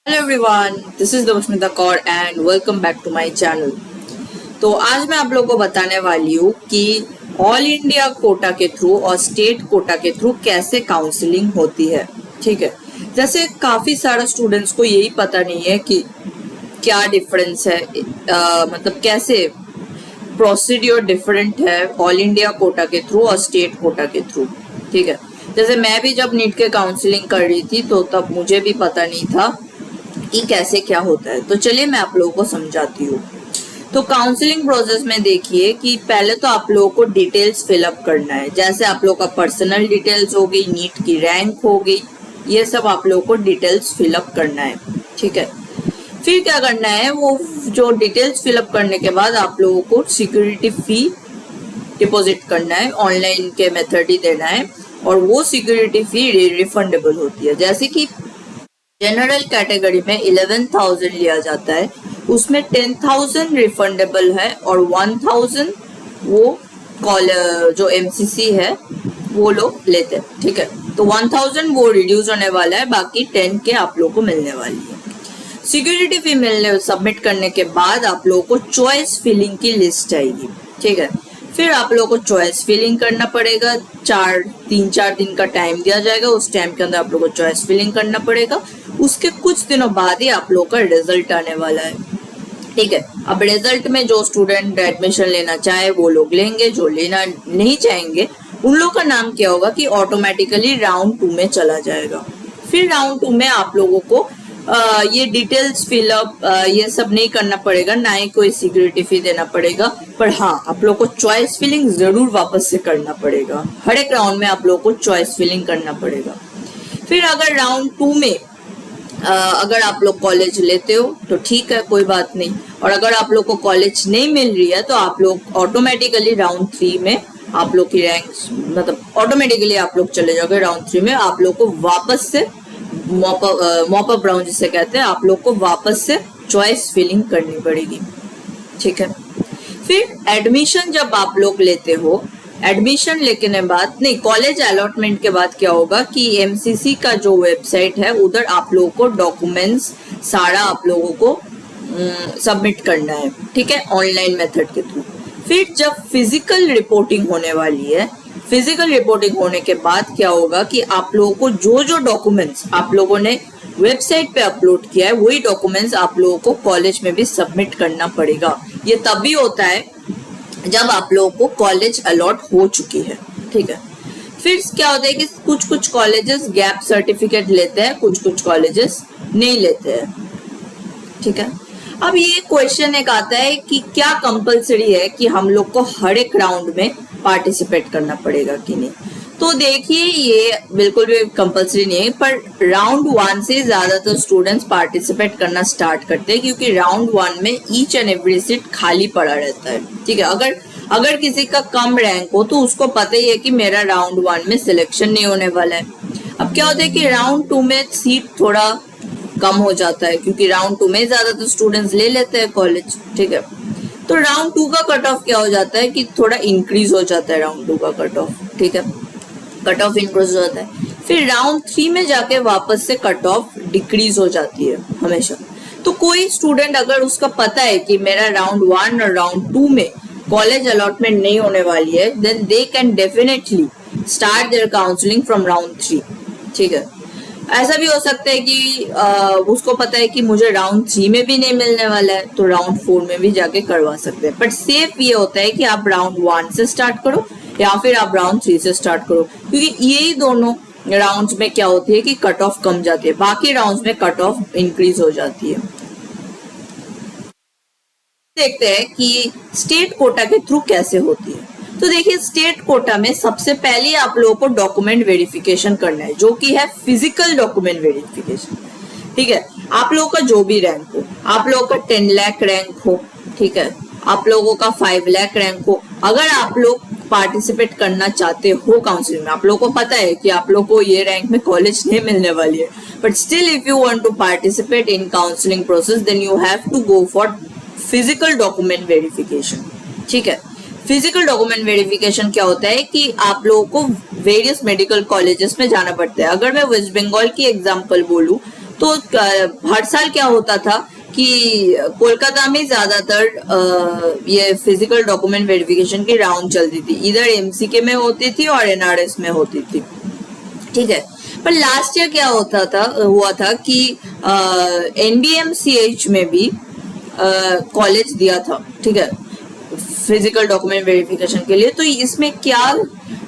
Hello everyone, this is Devasmita Kaur and welcome back to my channel. तो आज मैं आप लोगों को बताने वाली हूँ कि ऑल इंडिया कोटा के थ्रू और स्टेट कोटा के थ्रू कैसे काउंसलिंग होती है। ठीक है, जैसे काफी सारे स्टूडेंट्स को यही पता नहीं है कि क्या डिफरेंस है, मतलब कैसे प्रोसीड्योर डिफरेंट है ऑल इंडिया कोटा के थ्रू और स्टेट कोटा के थ्रू। ठीक है, जैसे मैं भी जब नीट के काउंसलिंग कर रही थी तो तब मुझे भी पता नहीं था कि कैसे क्या होता है। तो चलिए मैं आप लोगों को समझाती हूँ। तो काउंसलिंग प्रोसेस में देखिए कि पहले तो आप लोगों को डिटेल्स फिलअप करना है, जैसे आप लोगों का पर्सनल डिटेल्स हो गई, नीट की रैंक हो गई, ये सब आप लोगों को डिटेल्स फिलअप करना है। ठीक है, फिर क्या करना है, वो जो डिटेल्स फिलअप करने के बाद आप लोगों को सिक्योरिटी फी डिपॉजिट करना है, ऑनलाइन के मेथड ही देना है और वो सिक्योरिटी फी रिफंडेबल होती है। जैसे कि जनरल कैटेगरी में 11,000 लिया जाता है, उसमें 10,000 रिफंडेबल है और 1,000 वो जो एमसीसी है वो लोग लेते हैं। ठीक है, तो 1,000 वो रिड्यूस होने वाला है, बाकी 10 के आप लोग को मिलने वाली है। सिक्योरिटी फी मिलने सबमिट करने के बाद आप लोगों को चॉइस फिलिंग की लिस्ट आएगी। ठीक है, फिर आप लोगों को चॉइस फिलिंग करना पड़ेगा। 3-4 दिन का टाइम दिया जाएगा, उस टाइम के अंदर आप लोगों को चॉइस फिलिंग करना पड़ेगा। उसके कुछ दिनों बाद ही आप लोगों का रिजल्ट आने वाला है। ठीक है, अब रिजल्ट में जो स्टूडेंट एडमिशन लेना चाहे वो लोग लेंगे, जो लेना नहीं चाहेंगे उन लोगों का नाम क्या होगा कि ऑटोमेटिकली राउंड 2 में चला जाएगा। फिर राउंड 2 में आप लोगों को ये डिटेल्स फिलअप ये सब नहीं करना पड़ेगा, ना ही कोई सिक्योरिटी फी देना पड़ेगा, पर हाँ आप लोग को चॉइस फिलिंग जरूर वापस से करना पड़ेगा। हर एक राउंड में आप लोग को चॉइस फिलिंग करना पड़ेगा। फिर अगर राउंड 2 में अगर आप लोग कॉलेज लेते हो तो ठीक है, कोई बात नहीं, और अगर आप लोग को कॉलेज नहीं मिल रही है तो आप लोग ऑटोमेटिकली राउंड 3 में आप लोग की रैंक मतलब ऑटोमेटिकली आप लोग चले जाओगे। राउंड 3 में आप लोग को वापस से मॉप अप राउंड जिसे कहते हैं, आप लोग को वापस से चॉइस फिलिंग करनी पड़ेगी। ठीक है, फिर एडमिशन जब आप लोग लेते हो, एडमिशन लेने बाद नहीं, कॉलेज अलॉटमेंट के बाद क्या होगा कि एमसीसी का जो वेबसाइट है उधर आप लोगों को डॉक्यूमेंट्स सारा आप लोगों को सबमिट करना है। ठीक है, ऑनलाइन मेथड के थ्रू। फिर जब फिजिकल रिपोर्टिंग होने वाली है, फिजिकल रिपोर्टिंग होने के बाद क्या होगा कि आप लोगों को जो जो डॉक्यूमेंट्स आप लोगों ने वेबसाइट पे अपलोड किया है वही डॉक्यूमेंट्स आप लोगों को कॉलेज में भी सबमिट करना पड़ेगा। ये तभी होता है जब आप लोगों को कॉलेज अलॉट हो चुकी है। ठीक है, फिर क्या होता है कि कुछ कुछ कॉलेजेस गैप सर्टिफिकेट लेते हैं, कुछ कुछ कॉलेजेस नहीं लेते हैं। ठीक है, अब ये क्वेश्चन एक आता है कि क्या कंपलसरी है कि हम लोग को हर एक राउंड में पार्टिसिपेट करना पड़ेगा कि नहीं। तो देखिए, ये बिल्कुल भी कंपलसरी नहीं है, पर राउंड 1 से ज्यादातर स्टूडेंट्स पार्टिसिपेट करना स्टार्ट करते हैं, क्योंकि राउंड 1 में ईच एंड एवरी सीट खाली पड़ा रहता है। ठीक है, अगर किसी का कम रैंक हो तो उसको पता ही है कि मेरा राउंड 1 में सिलेक्शन नहीं होने वाला है। अब क्या होता है कि राउंड 2 में सीट थोड़ा कम हो जाता है, क्योंकि राउंड 2 में ज्यादातर स्टूडेंट्स ले लेते हैं कॉलेज। ठीक है, तो राउंड 2 का कट ऑफ क्या हो जाता है कि थोड़ा इंक्रीज हो जाता है राउंड 2 का कट ऑफ। ठीक है, कट ऑफ इंक्रीज हो जाता है। फिर राउंड 3 में जाके वापस से कट ऑफ डिक्रीज हो जाती है हमेशा। तो कोई स्टूडेंट अगर उसका पता है कि मेरा राउंड 1 और राउंड 2 में कॉलेज अलॉटमेंट नहीं होने वाली है, then they can definitely start their counselling from round 3। ठीक है, ऐसा भी हो सकता है कि उसको पता है कि मुझे राउंड 3 में भी नहीं मिलने वाला है, तो राउंड 4 में भी जाके करवा सकते हैं। बट सेफ ये होता है कि आप राउंड 1 से स्टार्ट करो या फिर आप राउंड 3 से स्टार्ट करो, क्योंकि यही दोनों राउंड्स में क्या होती है कि कट ऑफ कम जाती है, बाकी राउंड्स में कट ऑफ इंक्रीज हो जाती है। देखते हैं कि स्टेट कोटा के थ्रू कैसे होती है। तो देखिए, स्टेट कोटा में सबसे पहले आप लोगों को डॉक्यूमेंट वेरिफिकेशन करना है, जो कि है फिजिकल डॉक्यूमेंट वेरिफिकेशन। ठीक है, आप लोगों का जो भी रैंक हो, आप लोगों का 10 लाख रैंक हो, ठीक है, आप लोगों का 5 लाख रैंक हो, अगर आप लोग पार्टिसिपेट करना चाहते हो काउंसलिंग में, आप लोगों को पता है कि आप लोगों को ये रैंक में कॉलेज नहीं मिलने वाली है, but still if you want to participate in counselling process, then you have to go for physical document verification. ठीक है, फिजिकल डॉक्यूमेंट वेरिफिकेशन क्या होता है कि आप लोगों को वेरियस मेडिकल कॉलेजेस में जाना पड़ता है। अगर मैं वेस्ट बंगाल की एग्जांपल बोलूं तो हर साल क्या होता था कि कोलकाता में ज्यादातर ये फिजिकल डॉक्यूमेंट वेरिफिकेशन की राउंड चलती थी, इधर एमसीके में होती थी और एनआरएस में होती थी, ठीक है। पर लास्ट ईयर क्या हुआ था कि एनबीएमसीएच में भी कॉलेज दिया था, ठीक है, फिजिकल डॉक्यूमेंट वेरिफिकेशन के लिए। तो इसमें क्या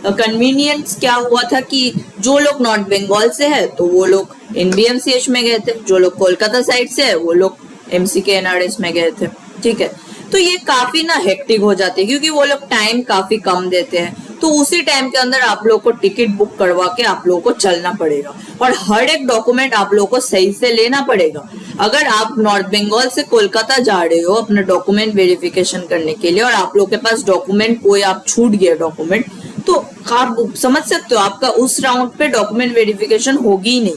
कन्वीनियंस क्या हुआ था कि जो लोग नॉर्थ बंगाल से है तो वो लोग एनबीएमसीएच में गए थे, जो लोग कोलकाता साइड से है वो लोग एमसीके एनआरएस में गए थे, ठीक है। तो ये काफी ना हेक्टिक हो जाती है क्योंकि वो लोग टाइम काफी कम देते हैं, तो उसी टाइम के अंदर आप लोग को टिकट बुक करवा के आप लोगों को चलना पड़ेगा और हर एक डॉक्यूमेंट आप लोगों को सही से लेना पड़ेगा। अगर आप नॉर्थ बंगाल से कोलकाता जा रहे हो अपना डॉक्यूमेंट वेरिफिकेशन करने के लिए और आप लोग के पास डॉक्यूमेंट कोई आप छूट गया डॉक्यूमेंट, तो आप समझ सकते हो आपका उस राउंड पे डॉक्यूमेंट वेरिफिकेशन होगी ही नहीं।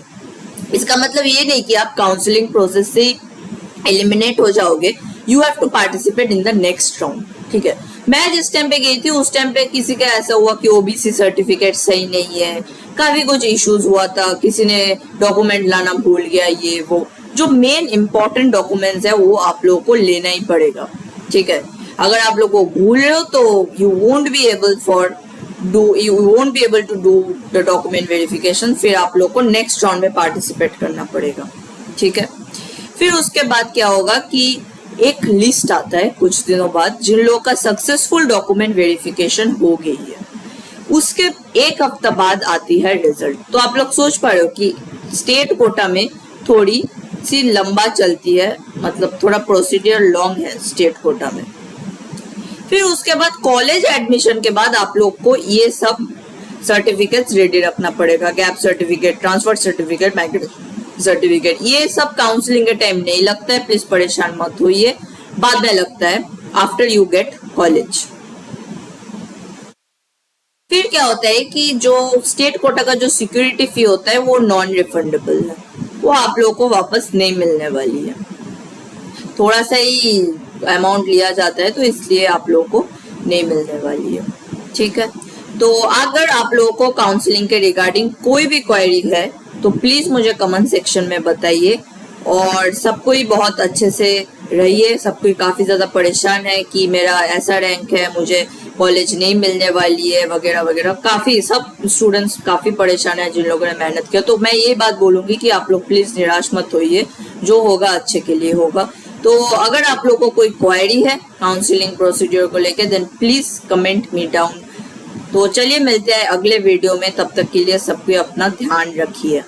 इसका मतलब ये नहीं कि आप काउंसलिंग प्रोसेस से एलिमिनेट हो जाओगे, you have to participate in the next round, ठीक है। मैं जिस टाइम पे गई थी उस टाइम पे किसी का ऐसा हुआ कि ओबीसी सर्टिफिकेट सही नहीं है, काफी कुछ इश्यूज हुआ था, किसी ने डॉक्यूमेंट लाना भूल गया, ये वो जो मेन इंपॉर्टेंट डॉक्यूमेंट्स है वो आप लोगों को लेना ही पड़ेगा, ठीक है। अगर आप लोग को भूल रहे हो तो you won't be able to do the document verification, फिर आप लोग को नेक्स्ट राउंड में पार्टिसिपेट करना पड़ेगा, ठीक है। फिर उसके बाद क्या होगा कि एक लिस्ट आता है कुछ दिनों बाद जिन लोगों का सक्सेसफुल डॉक्यूमेंट वेरिफिकेशन हो गई है, उसके एक हफ्ता बाद आती है रिजल्ट। तो आप लोग सोच पा रहे हो कि स्टेट कोटा में थोड़ी सी लंबा चलती है, मतलब थोड़ा प्रोसीजर लॉन्ग है स्टेट कोटा में। फिर उसके बाद कॉलेज एडमिशन के बाद आप लोग को ये सब सर्टिफिकेट्स रेडी रखना पड़ेगा, gap certificate, transfer certificate, matric certificate. ये सब काउंसलिंग के टाइम नहीं लगता है, प्लीज परेशान मत होइए, बाद में लगता है आफ्टर यू गेट कॉलेज। फिर क्या होता है कि जो स्टेट कोटा का जो सिक्योरिटी फी होता है वो नॉन रिफंडेबल है, वो आप लोगों को वापस नहीं मिलने वाली है, थोड़ा सा ही अमाउंट लिया जाता है तो इसलिए आप लोगों को नहीं मिलने वाली है, ठीक है। तो अगर आप लोगों को काउंसलिंग के रिगार्डिंग कोई भी क्वेरी है तो प्लीज मुझे कमेंट सेक्शन में बताइए, और सब कोई बहुत अच्छे से रहिए। सब कोई काफी ज्यादा परेशान है कि मेरा ऐसा रैंक है, मुझे कॉलेज नहीं मिलने वाली है वगैरह वगैरह, काफी सब स्टूडेंट्स काफी परेशान है जिन लोगों ने मेहनत किया। तो मैं ये बात बोलूंगी कि आप लोग प्लीज निराश मत होइए, जो होगा अच्छे के लिए होगा। तो अगर आप लोग को कोई क्वेरी है काउंसलिंग प्रोसीजर को लेके then please comment me down. तो चलिए मिलते हैं अगले वीडियो में, तब तक के लिए सबको अपना ध्यान रखिए।